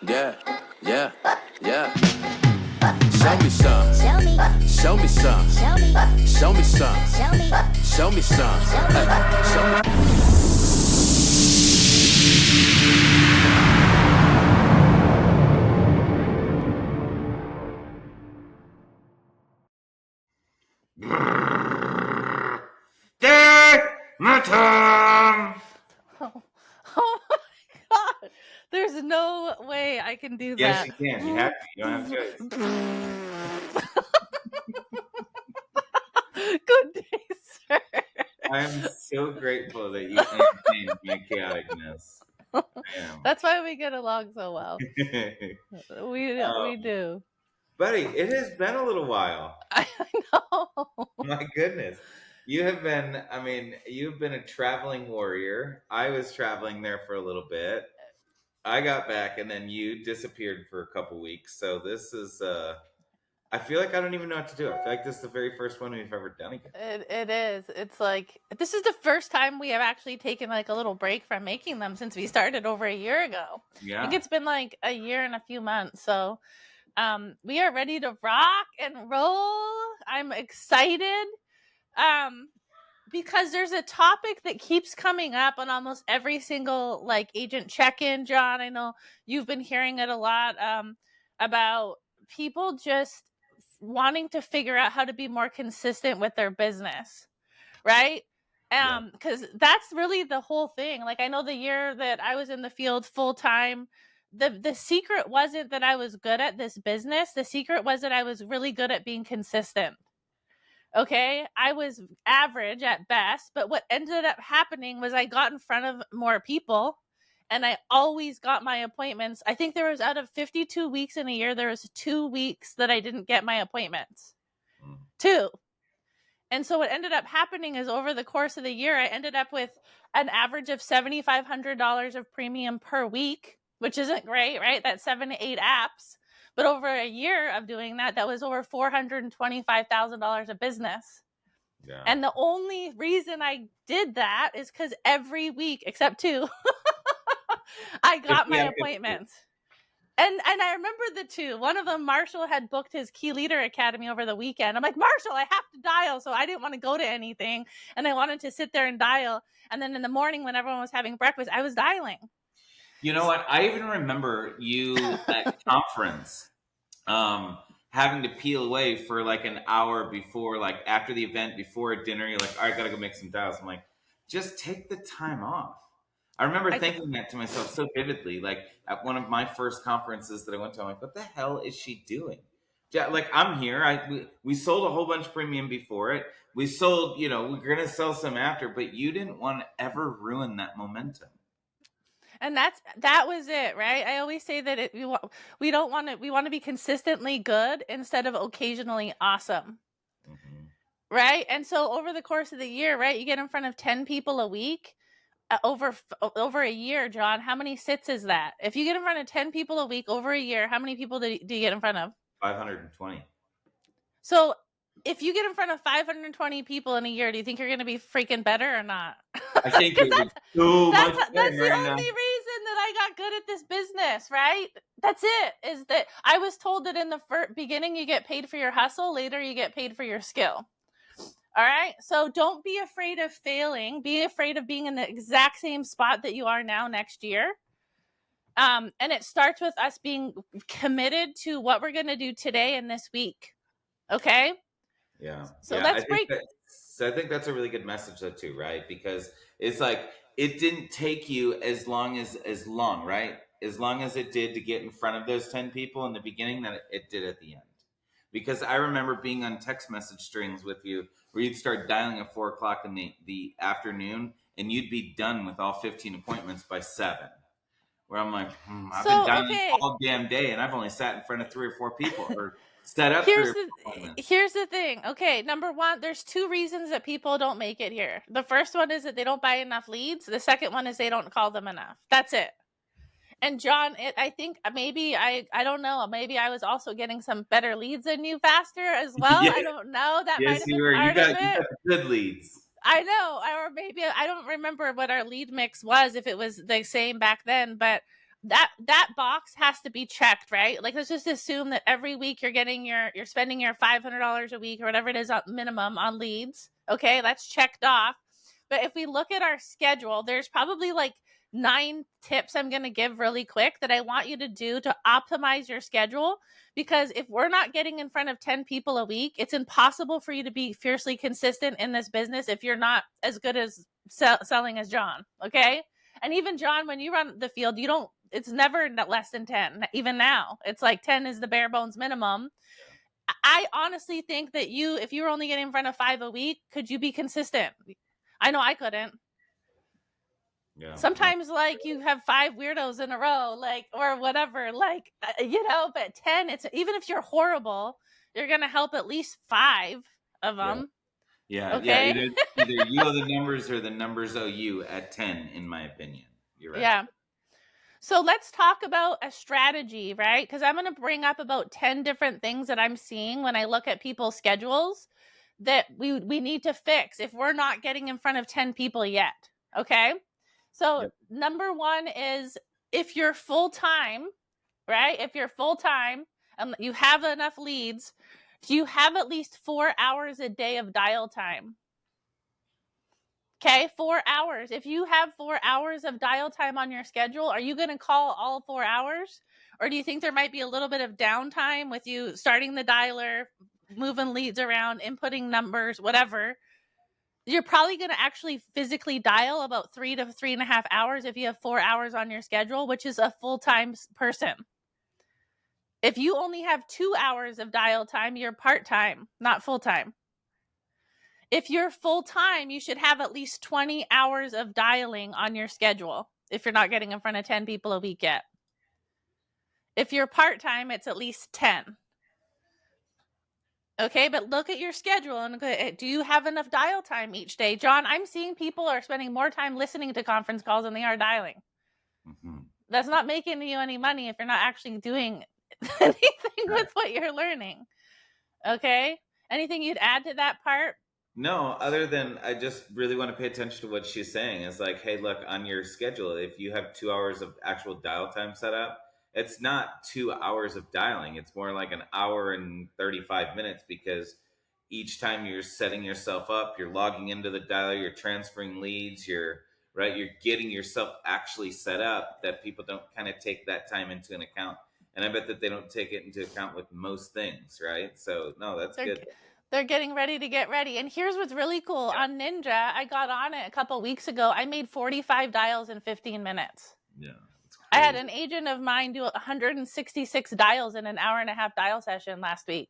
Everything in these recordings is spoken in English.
Yeah, yeah, yeah. Show me some. Show me. Show me some. Show me. Show me some. Show me. Show me some. Show me. Oh my god! There's no way I can do Yes, that. you can. You have to. You don't have a choice. Good day, sir. I'm so grateful that you entertained my chaoticness. I am. That's why we get along so well. We do. Buddy, it has been a little while. I know. My goodness. You've been a traveling warrior. I was traveling there for a little bit. I got back and then you disappeared for a couple weeks. So this is I feel like I don't even know what to do. I feel like this is the very first one we've ever done again. It is. It's like this is the first time we have actually taken like a little break from making them since we started over a year ago. Yeah. I think it's been like a year and a few months. So we are ready to rock and roll. I'm excited. Because there's a topic that keeps coming up on almost every single like agent check-in, John. I know you've been hearing it a lot about people just wanting to figure out how to be more consistent with their business, right? Because that's really the whole thing. Like I know the year that I was in the field full time, the secret wasn't that I was good at this business. The secret was that I was really good at being consistent. Okay, I was average at best, but what ended up happening was I got in front of more people and I always got my appointments. I think there was out of 52 weeks in a year, there was 2 weeks that I didn't get my appointments. 2. And so what ended up happening is over the course of the year, I ended up with an average of $7,500 of premium per week, which isn't great, right? That's 7 to 8 apps. But over a year of doing that, that was over $425,000 of business. Yeah. And the only reason I did that is because every week, except 2, I got my appointments. And I remember the 2. One of them, Marshall had booked his Key Leader Academy over the weekend. I'm like, Marshall, I have to dial. So I didn't want to go to anything. And I wanted to sit there and dial. And then in the morning when everyone was having breakfast, I was dialing. You know what? I even remember you at conference having to peel away for like an hour before, like after the event, before dinner. You're like, all right, I got to go make some dials. I'm like, just take the time off. I remember thinking that to myself so vividly. Like at one of my first conferences that I went to, I'm like, what the hell is she doing? Yeah, like I'm here. We sold a whole bunch of premium before it. We sold, we're going to sell some after, but you didn't want to ever ruin that momentum. And that was it, right? I always say that we want to be consistently good instead of occasionally awesome. Mm-hmm. Right? And so over the course of the year, right, you get in front of 10 people a week. Over a year, John, how many sits is that? If you get in front of 10 people a week over a year, how many people do you get in front of? 520. So if you get in front of 520 people in a year, do you think you're going to be freaking better or not? I think that's the only reason that I got good at this business, right? That's it. Is that I was told that in the beginning you get paid for your hustle, later you get paid for your skill. All right. So don't be afraid of failing. Be afraid of being in the exact same spot that you are now next year. And it starts with us being committed to what we're going to do today and this week. Okay. Yeah. So let's break. I think that's a really good message though too, right? Because it's like it didn't take you as long, right? As long as it did to get in front of those 10 people in the beginning that it did at the end. Because I remember being on text message strings with you where you'd start dialing at 4:00 in the afternoon and you'd be done with all 15 appointments by 7. Where I'm like, I've been dialing all damn day and I've only sat in front of 3 or 4 people or set up. Here's the thing. Okay, number 1, there's 2 reasons that people don't make it here. The first one is that they don't buy enough leads. The second one is they don't call them enough. That's it. And John, I think maybe I don't know. Maybe I was also getting some better leads than you faster as well. Yeah. I don't know. That might have been part of it. You got good leads. I know, or maybe I don't remember what our lead mix was, if it was the same back then. But that box has to be checked, right? Like, let's just assume that every week you're spending your $500 a week or whatever it is on minimum on leads. Okay, that's checked off. But if we look at our schedule, there's probably like 9 tips I'm going to give really quick that I want you to do to optimize your schedule. Because if we're not getting in front of 10 people a week, it's impossible for you to be fiercely consistent in this business if you're not as good as selling as John. Okay. And even John, when you run the field, it's never less than 10. Even now, it's like 10 is the bare bones minimum. I honestly think that if you were only getting in front of 5 a week, could you be consistent? I know I couldn't. Yeah. Sometimes like you have 5 weirdos in a row, like, or whatever, like, but 10, it's, even if you're horrible, you're going to help at least 5 of them. Yeah. Okay. Yeah. Either you owe the numbers or the numbers owe you at 10, in my opinion. You're right. Yeah. So let's talk about a strategy, right? Because I'm going to bring up about 10 different things that I'm seeing when I look at people's schedules that we need to fix if we're not getting in front of 10 people yet. Okay. So number 1 is, if you're full-time, right? If you're full-time and you have enough leads, do you have at least 4 hours a day of dial time? Okay, 4 hours. If you have 4 hours of dial time on your schedule, are you going to call all 4 hours? Or do you think there might be a little bit of downtime with you starting the dialer, moving leads around, inputting numbers, whatever? You're probably going to actually physically dial about 3 to 3.5 hours if you have 4 hours on your schedule, which is a full-time person. If you only have 2 hours of dial time, you're part-time, not full-time. If you're full-time, you should have at least 20 hours of dialing on your schedule if you're not getting in front of 10 people a week yet. If you're part-time, it's at least 10. Okay, but look at your schedule and do you have enough dial time each day? John, I'm seeing people are spending more time listening to conference calls than they are dialing. Mm-hmm. That's not making you any money if you're not actually doing anything with what you're learning. Okay? Anything you'd add to that part? No, other than I just really want to pay attention to what she's saying. It's like, hey, look, on your schedule, if you have 2 hours of actual dial time set up, it's not 2 hours of dialing. It's more like an hour and 35 minutes, because each time you're setting yourself up, you're logging into the dialer, you're transferring leads, you're getting yourself actually set up, that people don't kind of take that time into an account. And I bet that they don't take it into account with most things, right? So, no, that's good. They're getting ready to get ready. And here's what's really cool. On Ninja, I got on it a couple weeks ago. I made 45 dials in 15 minutes. Yeah. I had an agent of mine do 166 dials in an hour-and-a-half dial session last week.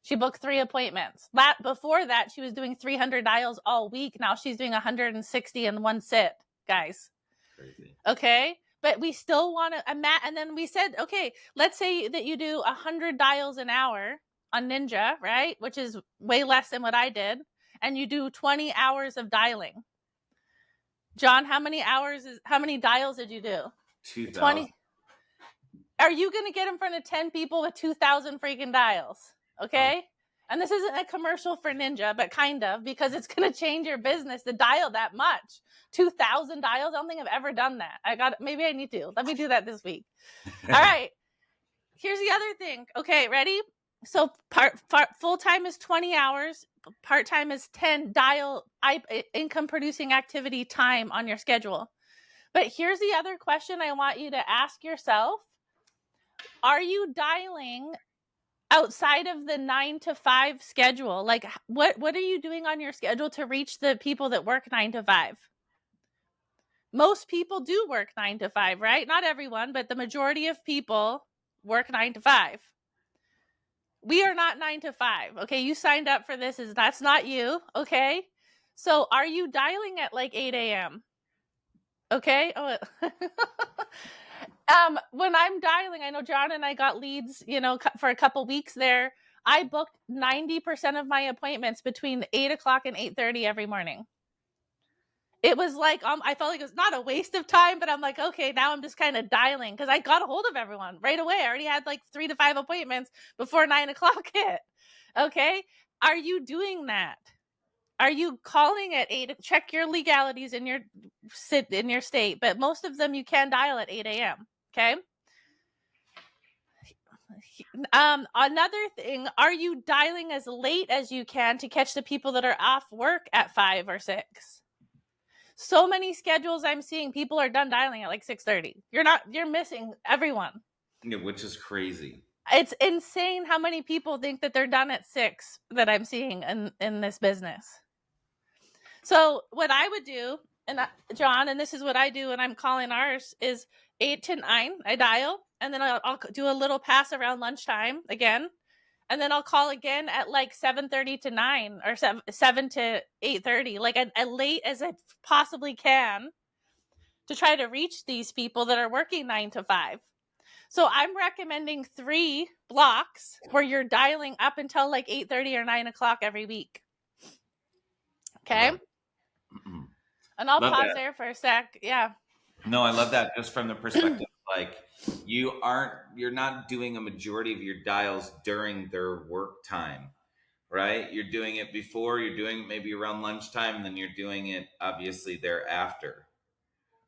She booked 3 appointments. Before that, she was doing 300 dials all week. Now she's doing 160 in one sit, guys. Crazy. Okay? But we still want to, and then we said, okay, let's say that you do 100 dials an hour on Ninja, right? Which is way less than what I did. And you do 20 hours of dialing. John, how many dials did you do? 2,000. 20. Are you going to get in front of 10 people with 2,000 freaking dials? Okay? Oh. And this isn't a commercial for Ninja, but kind of, because it's going to change your business to dial that much. 2,000 dials? I don't think I've ever done that. Maybe I need to. Let me do that this week. All right. Here's the other thing. Okay, ready? So full-time is 20 hours. Part-time is 10 income-producing activity time on your schedule. But here's the other question I want you to ask yourself. Are you dialing outside of the 9 to 5 schedule? Like, what are you doing on your schedule to reach the people that work 9 to 5? Most people do work 9 to 5, right? Not everyone, but the majority of people work 9 to 5. We are not 9 to 5. Okay, you signed up for this. That's not you. Okay, so are you dialing at like 8 a.m.? Okay. Oh. When I'm dialing, I know John and I got leads, for a couple weeks there. I booked 90% of my appointments between 8 o'clock and 8:30 every morning. It was like, I felt like it was not a waste of time, but I'm like, okay, now I'm just kind of dialing, because I got a hold of everyone right away. I already had like 3 to 5 appointments before 9 o'clock hit. Okay. Are you doing that? Are you calling at 8? Check your legalities in your state, but most of them you can dial at 8 a.m. Okay. Another thing, are you dialing as late as you can to catch the people that are off work at 5 or 6? So many schedules I'm seeing, people are done dialing at like 6:30. You're missing everyone. Yeah, which is crazy. It's insane how many people think that they're done at 6 that I'm seeing in this business. So what I would do, and John, and this is what I do, and I'm calling ours, is 8 to 9. I dial, and then I'll do a little pass around lunchtime again, and then I'll call again at like 7:30 to 9 or 7 to 8:30, like as late as I possibly can, to try to reach these people that are working 9 to 5. So I'm recommending 3 blocks where you're dialing up until like 8:30 or 9 o'clock every week. Okay. And I'll Love pause that. there for a sec. Yeah. No, I love that just from the perspective like you're not doing a majority of your dials during their work time, right? You're doing it before, you're doing it maybe around lunchtime, and then you're doing it obviously thereafter.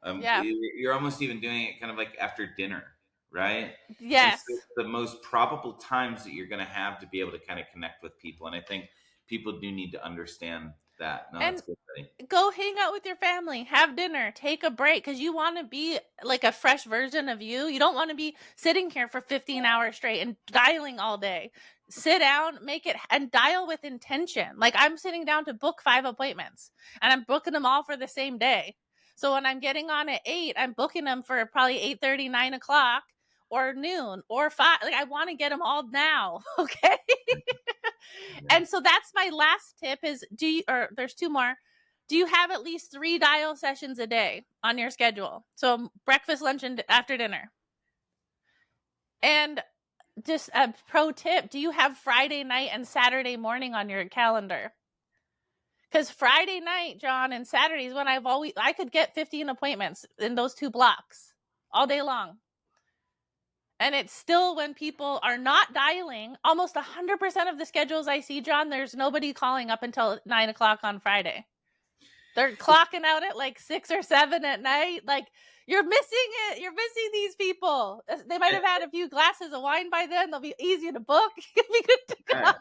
Yeah. You're almost even doing it kind of like after dinner, right? Yes. And so it's the most probable times that you're going to have to be able to kind of connect with people. And I think people do need to understand that. No, that's good. Buddy. Go hang out with your family, have dinner, take a break, because you want to be like a fresh version of you. You don't want to be sitting here for 15 hours straight and dialing all day. Sit down, make it, and dial with intention. Like I'm sitting down to book 5 appointments, and I'm booking them all for the same day. So when I'm getting on at 8, I'm booking them for probably 8:30, 9 o'clock, or noon, or 5. Like I want to get them all now. Okay. And so that's my last tip is there's 2 more. Do you have at least 3 dial sessions a day on your schedule? So breakfast, lunch, and after dinner. And just a pro tip, do you have Friday night and Saturday morning on your calendar? Because Friday night, John, and Saturday is when I could get 15 appointments in those 2 blocks all day long. And it's still when people are not dialing, almost 100% of the schedules I see, John, there's nobody calling up until 9 o'clock on Friday. They're clocking out at like 6 or 7 at night. Like, you're missing it. You're missing these people. They might have had a few glasses of wine by then. They'll be easy to book. You'll be good to go. Right.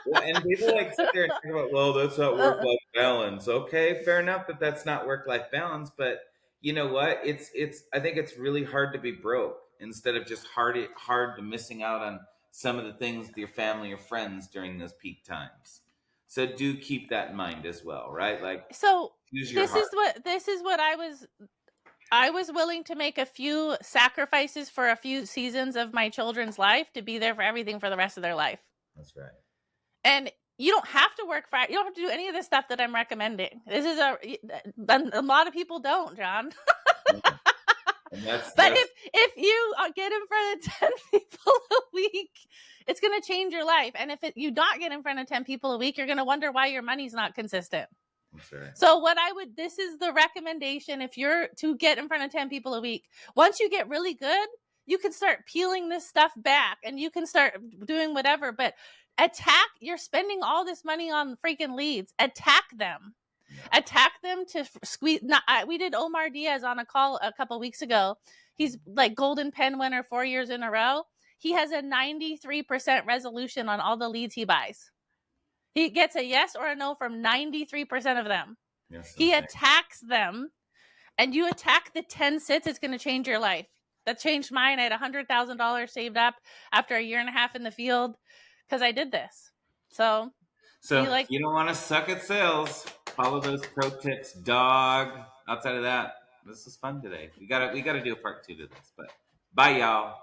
Well, and people like sit there and think about, well, that's not work-life balance. Okay, fair enough that that's not work-life balance, but you know what? I think it's really hard to be broke instead of just hard to missing out on some of the things with your family or friends during those peak times. So do keep that in mind as well, right? Like, so use your heart. this is what I was willing to make a few sacrifices for a few seasons of my children's life to be there for everything for the rest of their life. That's right. And you don't have to work Friday. You don't have to do any of the stuff that I'm recommending. This is a lot of people don't, John. But if you get in front of 10 people a week, it's going to change your life. And if you not get in front of 10 people a week, you're going to wonder why your money's not consistent. That's right. So this is the recommendation. If you're to get in front of 10 people a week, once you get really good, you can start peeling this stuff back and you can start doing whatever, but you're spending all this money on freaking leads. Attack them. Yeah. Attack them to squeeze. We did Omar Diaz on a call a couple weeks ago. He's like Golden Pen winner 4 years in a row. He has a 93% resolution on all the leads he buys. He gets a yes or a no from 93% of them. Yes, he attacks them, and you attack the 10 sits, it's going to change your life. That changed mine. I had $100,000 saved up after a year and a half in the field because I did this. So you don't want to suck at sales. Follow those pro tips, dog. Outside of that, this is fun today. We gotta do a part 2 to this. But bye, y'all.